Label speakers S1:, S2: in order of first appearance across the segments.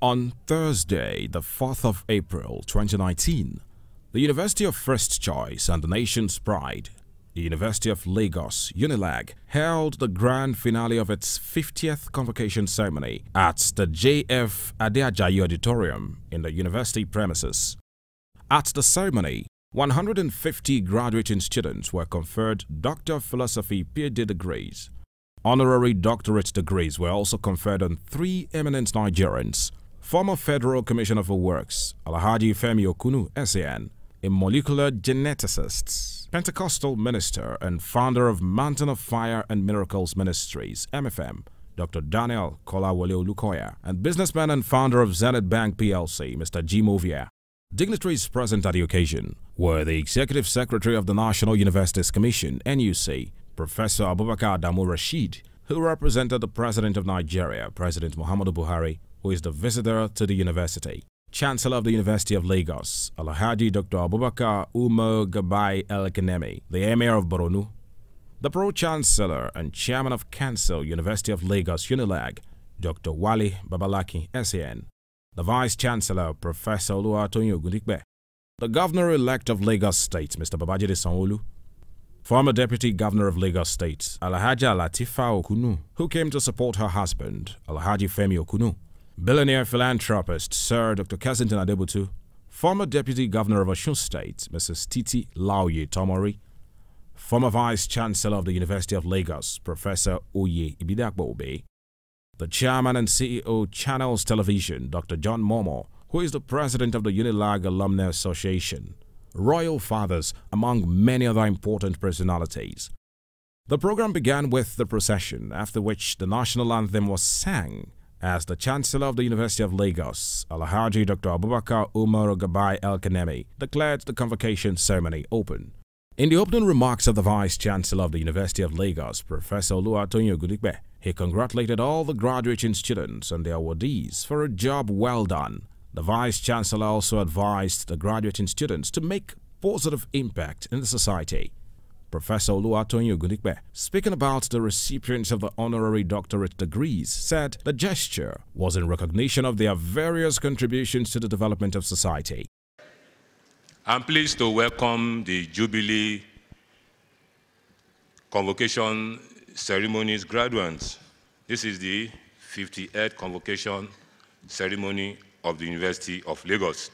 S1: On Thursday, the 4th of April 2019, the University of First Choice and the nation's pride, the University of Lagos, UNILAG, held the grand finale of its 50th convocation ceremony at the J.F. Adeajayi Auditorium in the university premises. At the ceremony, 150 graduating students were conferred Doctor of Philosophy PhD degrees. Honorary doctorate degrees were also conferred on 3 eminent Nigerians: former Federal Commissioner for Works, Alhaji Femi Okunu, SAN, a molecular geneticist, Pentecostal minister and founder of Mountain of Fire and Miracles Ministries, MFM, Dr. Daniel Kolawole Olukoya, and businessman and founder of Zenith Bank PLC, Mr. G. Movia. Dignitaries present at the occasion were the Executive Secretary of the National Universities Commission, NUC, Professor Abubakar Adamu Rashid, who represented the President of Nigeria, President Muhammadu Buhari, who is the visitor to the university. Chancellor of the University of Lagos, Alhaji Dr. Abubakar Umar Gabai El-Kanemi, the Emir of Borno, the Pro-Chancellor and Chairman of Council, University of Lagos, UNILAG, Dr. Wali Babalaki, SAN, the Vice-Chancellor, Professor Oluwatoyin Ogundipe, the Governor-elect of Lagos State, Mr. Babajide Sanwo-Olu, former Deputy Governor of Lagos State, Alhaja Latifa Okunu, who came to support her husband, Alhaji Femi Okunu, billionaire philanthropist Sir Dr. Kensington Adebutu, former Deputy Governor of Osun State, Mrs. Titi Laoye Tomori, former Vice-Chancellor of the University of Lagos, Professor Oye Ibidakbo Obe, the Chairman and CEO Channels Television, Dr. John Momo, who is the President of the UNILAG Alumni Association, royal fathers, among many other important personalities. The program began with the procession, after which the national anthem was sang, as the Chancellor of the University of Lagos, Alhaji Dr. Abubakar Umar Gabai El-Kanemi, declared the convocation ceremony open. In the opening remarks of the Vice-Chancellor of the University of Lagos, Professor Oluwatoyin Ogundipe, he congratulated all the graduating students and their awardees for a job well done. The Vice-Chancellor also advised the graduating students to make positive impact in the society. Professor Oluwatoyin Ogundipe, speaking about the recipients of the honorary doctorate degrees, said the gesture was in recognition of their various contributions to the development of society.
S2: I'm pleased to welcome the Jubilee Convocation Ceremony's graduates. This is the 58th Convocation Ceremony of the University of Lagos.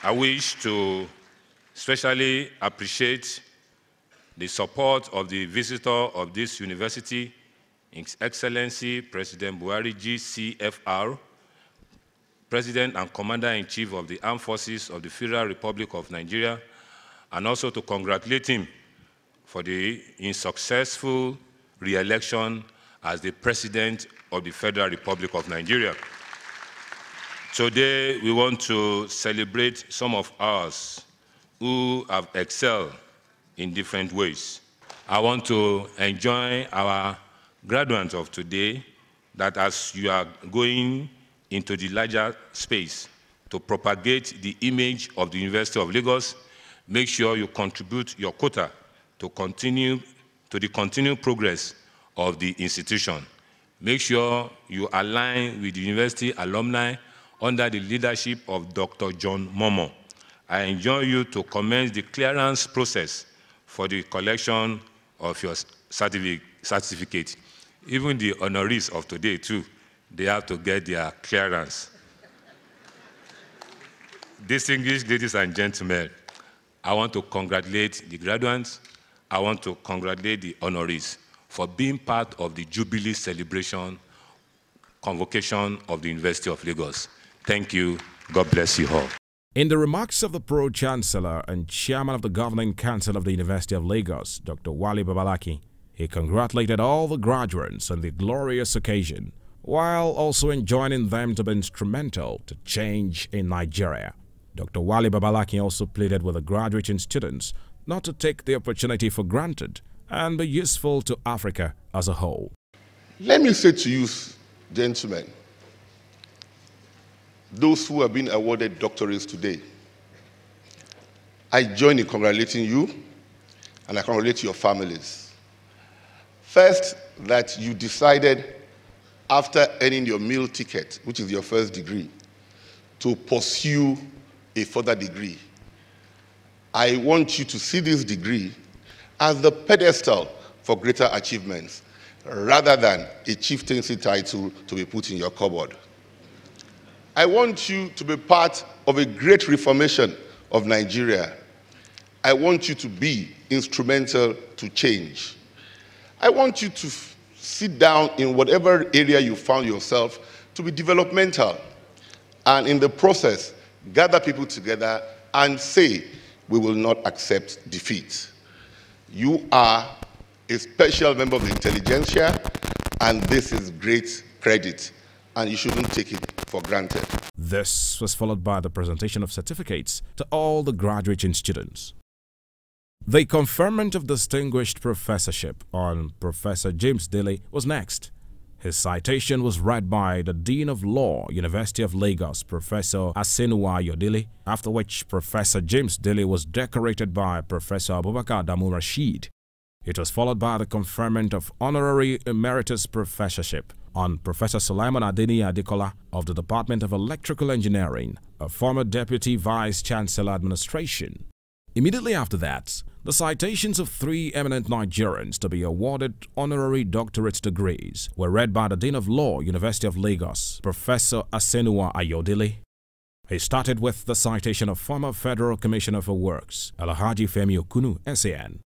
S2: I wish to especially appreciate the support of the visitor of this university, His Excellency President Buhari GCFR, President and Commander-in-Chief of the Armed Forces of the Federal Republic of Nigeria, and also to congratulate him for his successful re-election as the President of the Federal Republic of Nigeria. Today, we want to celebrate some of us who have excelled in different ways. I want to enjoin our graduates of today that as you are going into the larger space to propagate the image of the University of Lagos, make sure you contribute your quota to the continued progress of the institution. Make sure you align with the university alumni under the leadership of Dr. John Momo. I enjoin you to commence the clearance process for the collection of your certificate. Even the honorees of today, too, they have to get their clearance. Distinguished ladies and gentlemen, I want to congratulate the graduates. I want to congratulate the honorees for being part of the Jubilee celebration convocation of the University of Lagos. Thank you. God bless you all.
S1: In the remarks of the Pro-Chancellor and Chairman of the Governing Council of the University of Lagos, Dr. Wali Babalaki, he congratulated all the graduates on the glorious occasion, while also enjoining them to be instrumental to change in Nigeria. Dr. Wali Babalaki also pleaded with the graduating students not to take the opportunity for granted and be useful to Africa as a whole.
S3: Let me say to you, gentlemen, those who have been awarded doctorates today, I join in congratulating you and I congratulate your families. First, that you decided after earning your meal ticket, which is your first degree, to pursue a further degree. I want you to see this degree as the pedestal for greater achievements, rather than a chieftaincy title to be put in your cupboard. I want you to be part of a great reformation of Nigeria. I want you to be instrumental to change. I want you to sit down in whatever area you found yourself to be developmental, and in the process, gather people together and say, we will not accept defeat. You are a special member of the intelligentsia, and this is great credit, and you shouldn't take it for granted.
S1: This was followed by the presentation of certificates to all the graduating students. The conferment of distinguished professorship on Professor James Dele was next. His citation was read by the Dean of Law, University of Lagos, Professor Asenuwa Ayodele, after which Professor James Dele was decorated by Professor Abubakar Adamu Rashid. It was followed by the conferment of Honorary Emeritus Professorship on Professor Sulaiman Adeni Adekola of the Department of Electrical Engineering, a former Deputy Vice-Chancellor Administration. Immediately after that, the citations of 3 eminent Nigerians to be awarded honorary doctorate degrees were read by the Dean of Law, University of Lagos, Professor Asenuwa Ayodele. He started with the citation of former Federal Commissioner for Works, Alhaji Femi Okunu, SAN.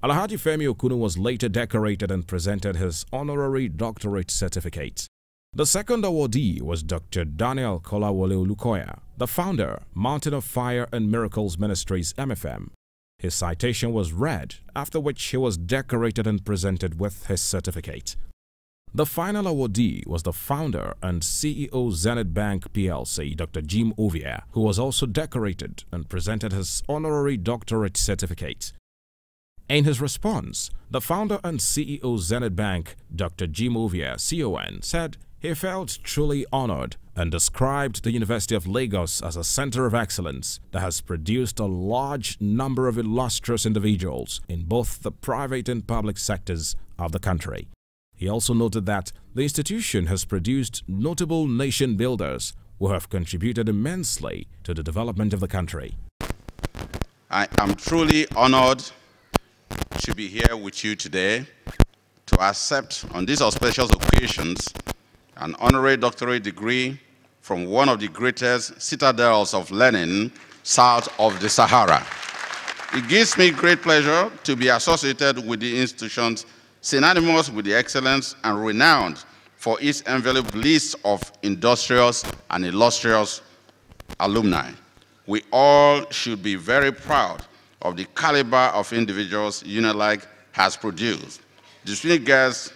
S1: Alhaji Femi Okunu was later decorated and presented his honorary doctorate certificate. The second awardee was Dr. Daniel Kolawole Olukoya, the founder, Mountain of Fire and Miracles Ministries, MFM. His citation was read, after which he was decorated and presented with his certificate. The final awardee was the founder and CEO Zenith Bank PLC, Dr. Jim Ovia, who was also decorated and presented his honorary doctorate certificate. In his response, the founder and CEO Zenith Bank, Dr. Jim Ovia, CON, said he felt truly honored and described the University of Lagos as a center of excellence that has produced a large number of illustrious individuals in both the private and public sectors of the country. He also noted that the institution has produced notable nation builders who have contributed immensely to the development of the country.
S4: I am truly honored to be here with you today to accept on these auspicious occasions an honorary doctorate degree from one of the greatest citadels of learning south of the Sahara. It gives me great pleasure to be associated with the institutions synonymous with the excellence and renowned for its enveloped list of industrious and illustrious alumni. We all should be very proud of the caliber of individuals UNILAG has produced. Distinguished guests,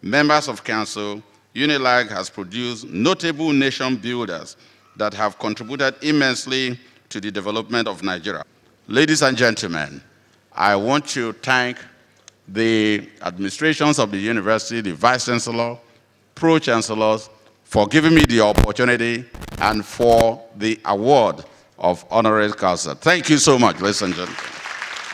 S4: members of council, UNILAG has produced notable nation builders that have contributed immensely to the development of Nigeria. Ladies and gentlemen, I want to thank the administrations of the university, the Vice-Chancellor, Pro-Chancellors, for giving me the opportunity and for the award of honorary causa. Thank you so much, ladies and gentlemen.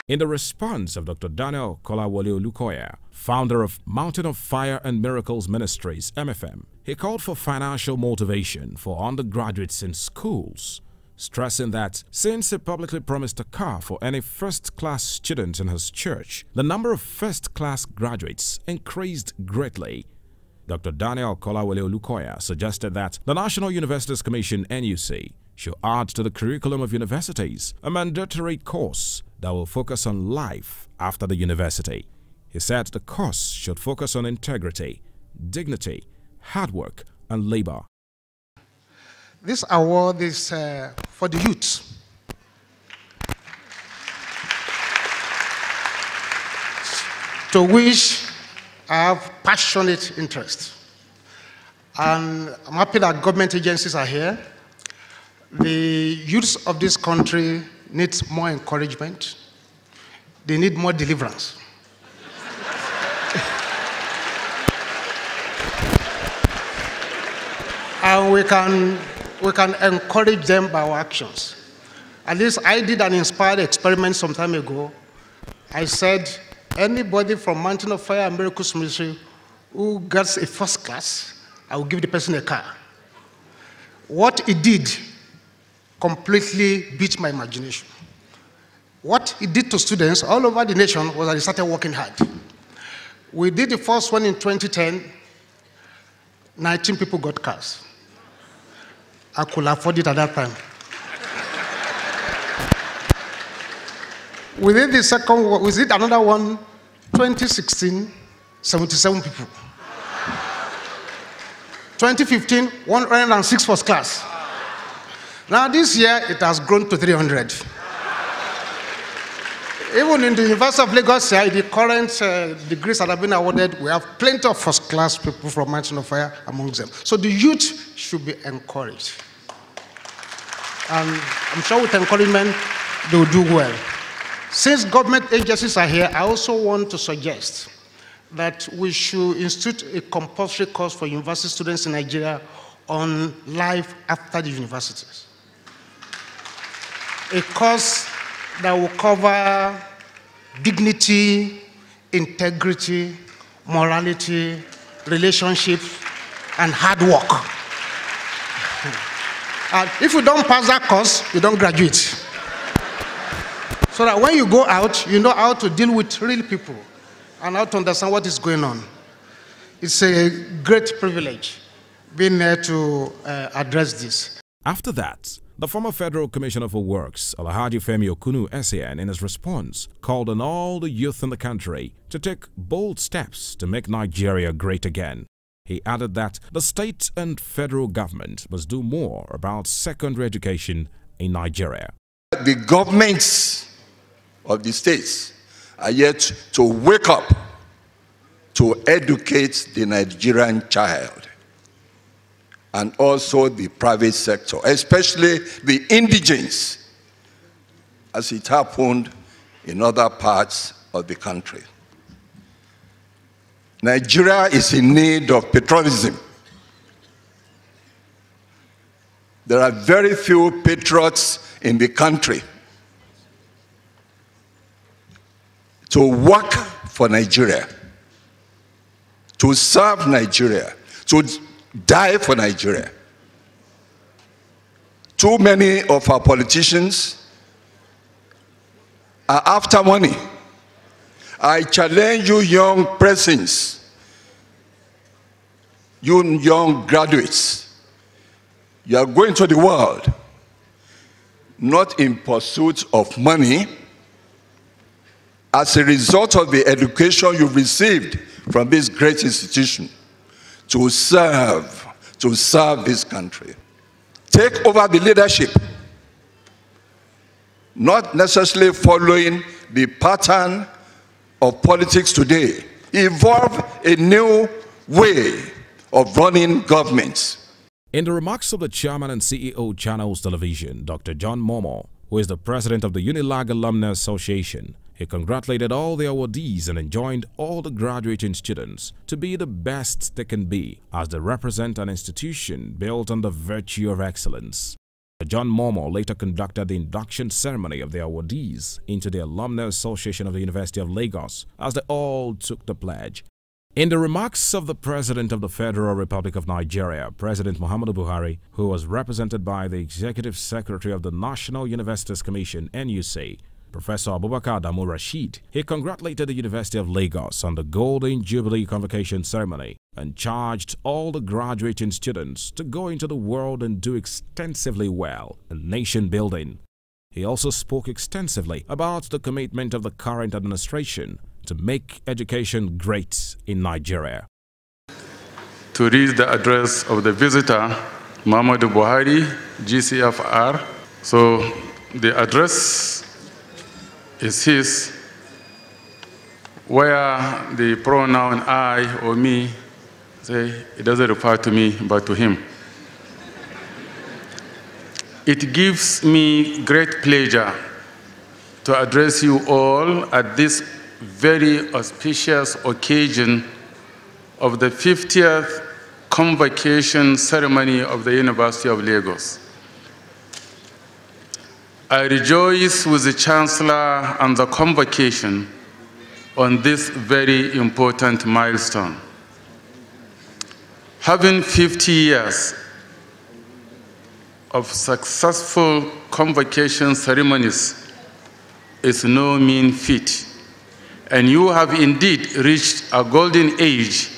S1: In the response of Dr. Daniel Kolawole Olukoya, founder of Mountain of Fire and Miracles Ministries, MFM, he called for financial motivation for undergraduates in schools, stressing that since he publicly promised a car for any first-class student in his church, the number of first-class graduates increased greatly. Dr. Daniel Kolawole Olukoya suggested that the National Universities Commission, NUC, should add to the curriculum of universities a mandatory course that will focus on life after the university. He said the course should focus on integrity, dignity, hard work, and labor.
S5: This award is for the youth. To which I have passionate interest. And I'm happy that government agencies are here. The youths of this country need more encouragement. They need more deliverance. And we can encourage them by our actions. At least I did an inspired experiment some time ago. I said, anybody from Mountain of Fire and Miracles Ministry who gets a first class, I will give the person a car. What he did completely beat my imagination. What he did to students all over the nation was that he started working hard. We did the first one in 2010. 19 people got cars. I could afford it at that time. We did the second one, we did another one, 2016, 77 people. 2015, 106 first class. Now this year, it has grown to 300. Even in the University of Lagos, the current degrees that have been awarded, we have plenty of first-class people from Mountain of Fire amongst them. So the youth should be encouraged. And I'm sure with encouragement, they will do well. Since government agencies are here, I also want to suggest that we should institute a compulsory course for university students in Nigeria on life after the universities. A course that will cover dignity, integrity, morality, relationships, and hard work. And if you don't pass that course, you don't graduate. So that when you go out, you know how to deal with real people and how to understand what is going on. It's a great privilege being there to address this.
S1: After that, the former Federal Commissioner for Works, Alhaji Femi Okunu SAN, in his response, called on all the youth in the country to take bold steps to make Nigeria great again. He added that the state and federal government must do more about secondary education in Nigeria.
S6: The governments of the states are yet to wake up to educate the Nigerian child, and also the private sector, especially the indigents, as it happened in other parts of the country. Nigeria is in need of patriotism. There are very few patriots in the country to work for Nigeria, to serve Nigeria, to die for Nigeria. Too many of our politicians are after money. I challenge you young persons, you young graduates, you are going to the world not in pursuit of money. As a result of the education you've received from this great institution, to serve this country. Take over the leadership, not necessarily following the pattern of politics today. Evolve a new way of running governments.
S1: In the remarks of the chairman and CEO Channels Television, Dr. John Momo, who is the president of the UNILAG Alumni Association, he congratulated all the awardees and enjoined all the graduating students to be the best they can be as they represent an institution built on the virtue of excellence. John Momo later conducted the induction ceremony of the awardees into the Alumni Association of the University of Lagos as they all took the pledge. In the remarks of the President of the Federal Republic of Nigeria, President Muhammadu Buhari, who was represented by the Executive Secretary of the National Universities Commission, NUC, Professor Abubakar Adamu Rashid, he congratulated the University of Lagos on the Golden Jubilee Convocation ceremony and charged all the graduating students to go into the world and do extensively well in nation building. He also spoke extensively about the commitment of the current administration to make education great in Nigeria.
S7: To read the address of the visitor, Muhammadu Buhari, GCFR. So the address is his, where the pronoun I or me, say it doesn't refer to me but to him. It gives me great pleasure to address you all at this very auspicious occasion of the 50th Convocation ceremony of the University of Lagos. I rejoice with the Chancellor and the Convocation on this very important milestone. Having 50 years of successful convocation ceremonies is no mean feat, and you have indeed reached a golden age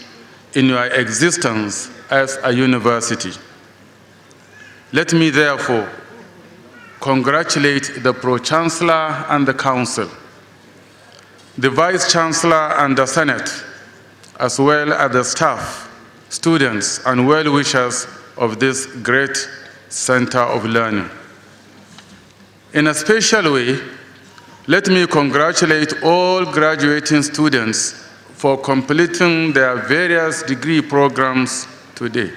S7: in your existence as a university. Let me therefore congratulate the Pro-Chancellor and the Council, the Vice-Chancellor and the Senate, as well as the staff, students, and well-wishers of this great center of learning. In a special way, let me congratulate all graduating students for completing their various degree programs today.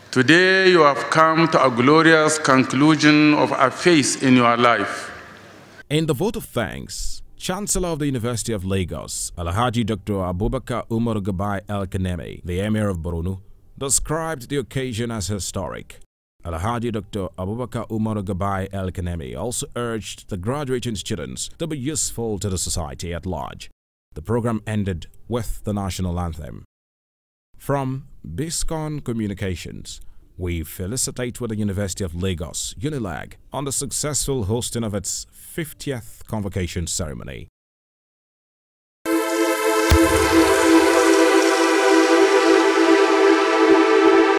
S7: Today, you have come to a glorious conclusion of a phase in your life.
S1: In the vote of thanks, Chancellor of the University of Lagos, Alhaji Dr. Abubakar Umar Gabai El-Kanemi, the Emir of Borno, described the occasion as historic. Alhaji Dr. Abubakar Umar Gabai El-Kanemi also urged the graduating students to be useful to the society at large. The program ended with the national anthem. From BISCON Communications, we felicitate with the University of Lagos, UNILAG, on the successful hosting of its 50th convocation ceremony.